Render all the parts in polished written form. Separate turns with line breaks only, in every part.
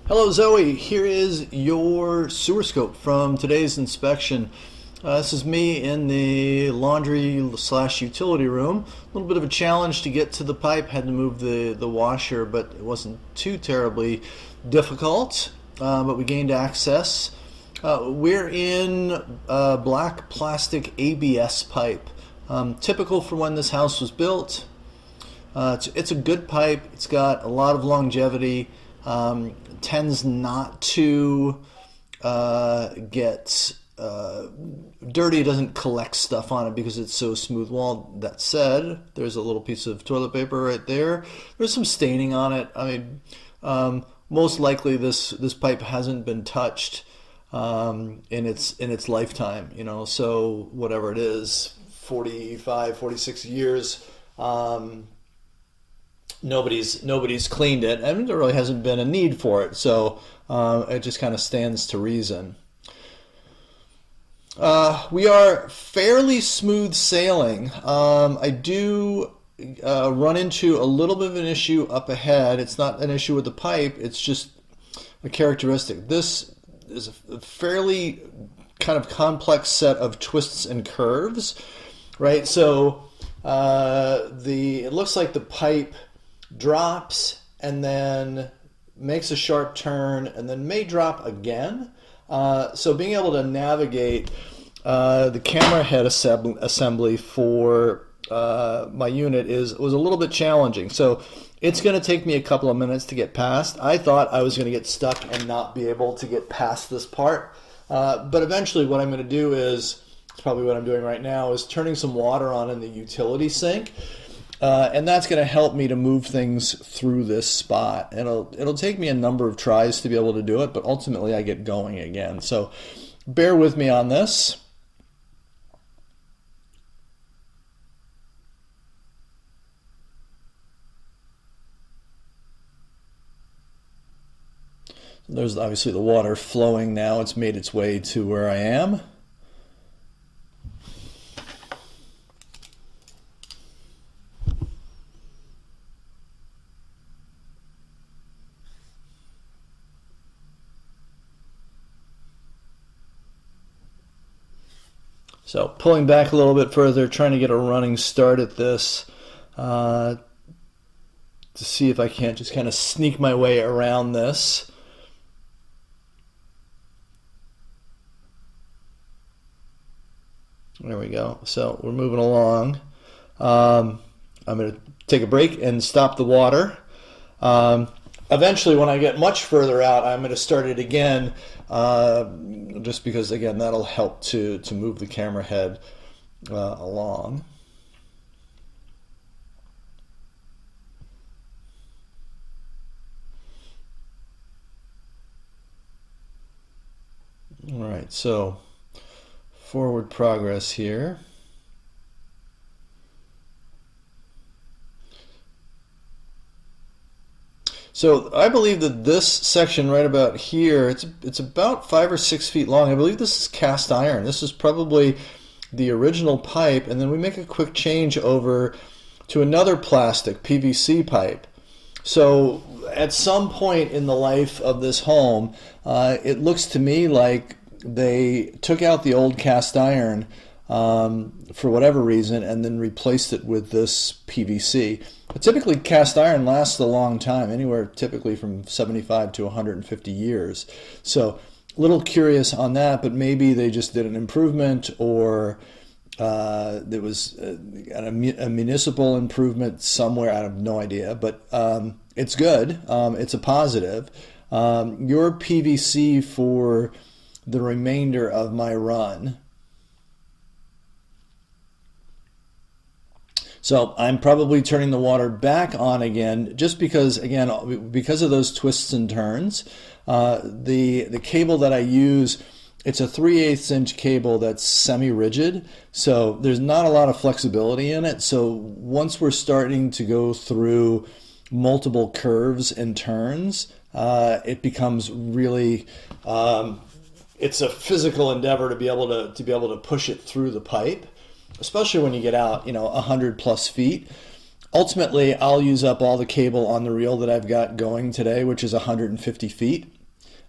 Hello Zoe, here is your sewer scope from today's inspection. This is me in the laundry slash utility room. A little bit of a challenge to get to the pipe, had to move the washer, but it wasn't too terribly difficult, but we gained access. We're in black plastic ABS pipe, typical for when this house was built. It's a good pipe. It's got a lot of longevity. Tends not to get dirty. It doesn't collect stuff on it because it's so smooth walled. That said, there's a little piece of toilet paper right there. There's some staining on it. I mean, most likely this pipe hasn't been touched in its lifetime. So whatever it is, 45, 46 years. Nobody's cleaned it, and there really hasn't been a need for it, so it just kind of stands to reason. We are fairly smooth sailing. I do run into a little bit of an issue up ahead. It's not an issue with the pipe, it's just a characteristic. This is a fairly kind of complex set of twists and curves, right? So it looks like the pipe drops and then makes a sharp turn and then may drop again. So being able to navigate the camera head assembly for my unit was a little bit challenging. So it's going to take me a couple of minutes to get past. I thought I was going to get stuck and not be able to get past this part. But eventually what I'm going to do is, it's probably what I'm doing right now, is turning some water on in the utility sink. And that's going to help me to move things through this spot. It'll take me a number of tries to be able to do it, but ultimately I get going again. So bear with me on this. There's obviously the water flowing now. It's made its way to where I am. So pulling back a little bit further, trying to get a running start at this to see if I can't just kind of sneak my way around this. There we go. So we're moving along. I'm going to take a break and stop the water. Eventually, when I get much further out, I'm going to start it again, just because, again, that'll help to move the camera head along. All right, so forward progress here. So I believe that this section right about here, it's about 5 or 6 feet long. I believe this is cast iron. This is probably the original pipe, and then we make a quick change over to another plastic PVC pipe. So at some point in the life of this home, it looks to me like they took out the old cast iron for whatever reason and then replaced it with this PVC. But typically cast iron lasts a long time, anywhere typically from 75 to 150 years. So a little curious on that, but maybe they just did an improvement, or there was a municipal improvement somewhere. I have no idea, but it's good. It's a positive. Your PVC for the remainder of my run. So I'm probably turning the water back on again, just because, again, because of those twists and turns. The cable that I use, it's a 3/8 inch cable that's semi-rigid, so there's not a lot of flexibility in it. So once we're starting to go through multiple curves and turns, it becomes really it's a physical endeavor to be able to push it through the pipe, especially when you get out 100+ feet. Ultimately, I'll use up all the cable on the reel that I've got going today, which is 150 feet.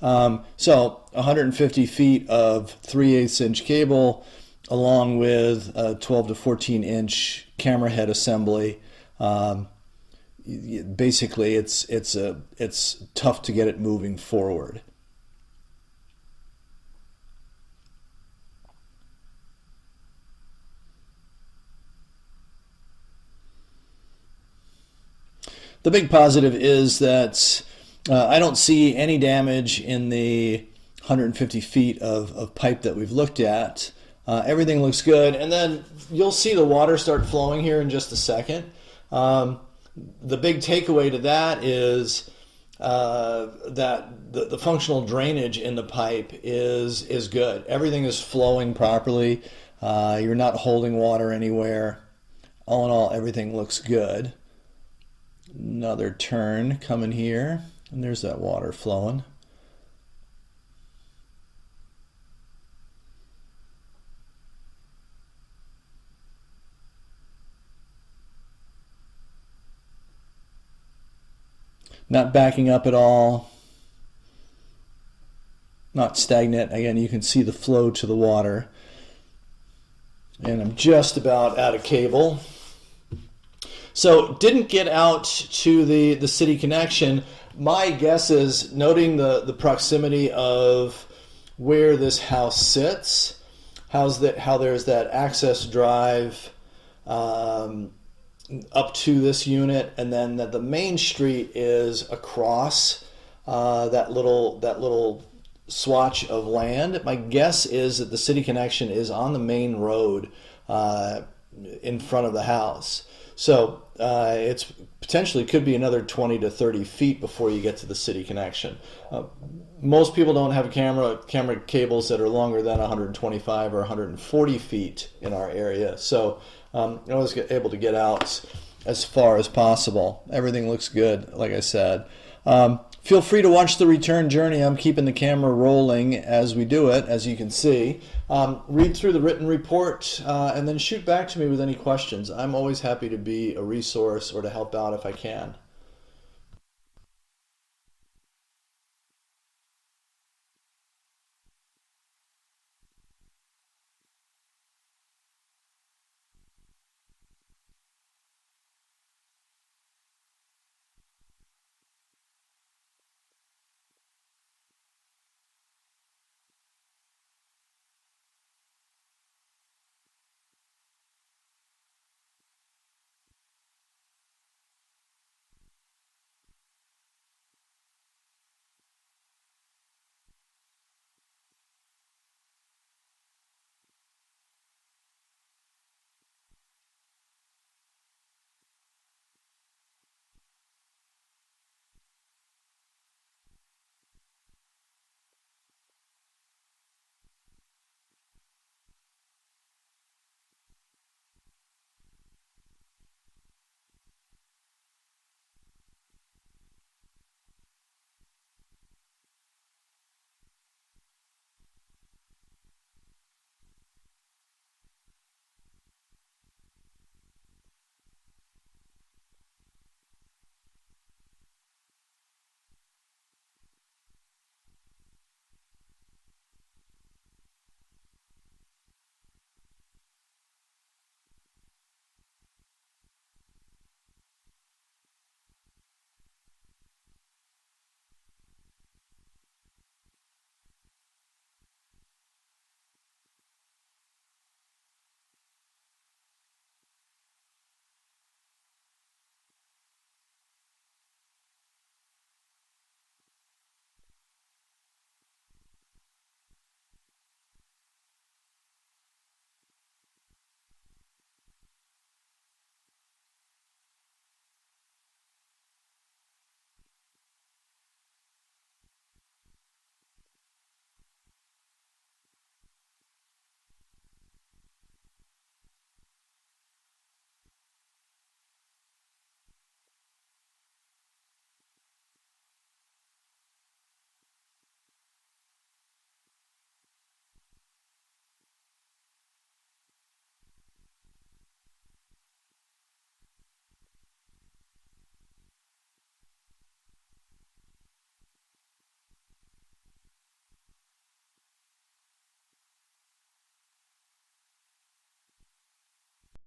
So 150 feet of 3/8 inch cable along with a 12 to 14 inch camera head assembly. Basically, it's tough to get it moving forward. The big positive is that I don't see any damage in the 150 feet of pipe that we've looked at. Everything looks good, and then you'll see the water start flowing here in just a second. The big takeaway to that is that the functional drainage in the pipe is good. Everything is flowing properly. You're not holding water anywhere. All in all, everything looks good. Another turn coming here, and there's that water flowing. Not backing up at all, not stagnant. Again, you can see the flow to the water. And I'm just about out of cable. So didn't get out to the city connection. My guess is, noting the proximity of where this house sits, how there's that access drive up to this unit, and then that the main street is across that little swatch of land. My guess is that the city connection is on the main road in front of the house. So it's potentially could be another 20 to 30 feet before you get to the city connection. Most people don't have camera cables that are longer than 125 or 140 feet in our area. So I was able to get out as far as possible. Everything looks good, like I said. Feel free to watch the return journey. I'm keeping the camera rolling as we do it, as you can see. Read through the written report and then shoot back to me with any questions. I'm always happy to be a resource or to help out if I can.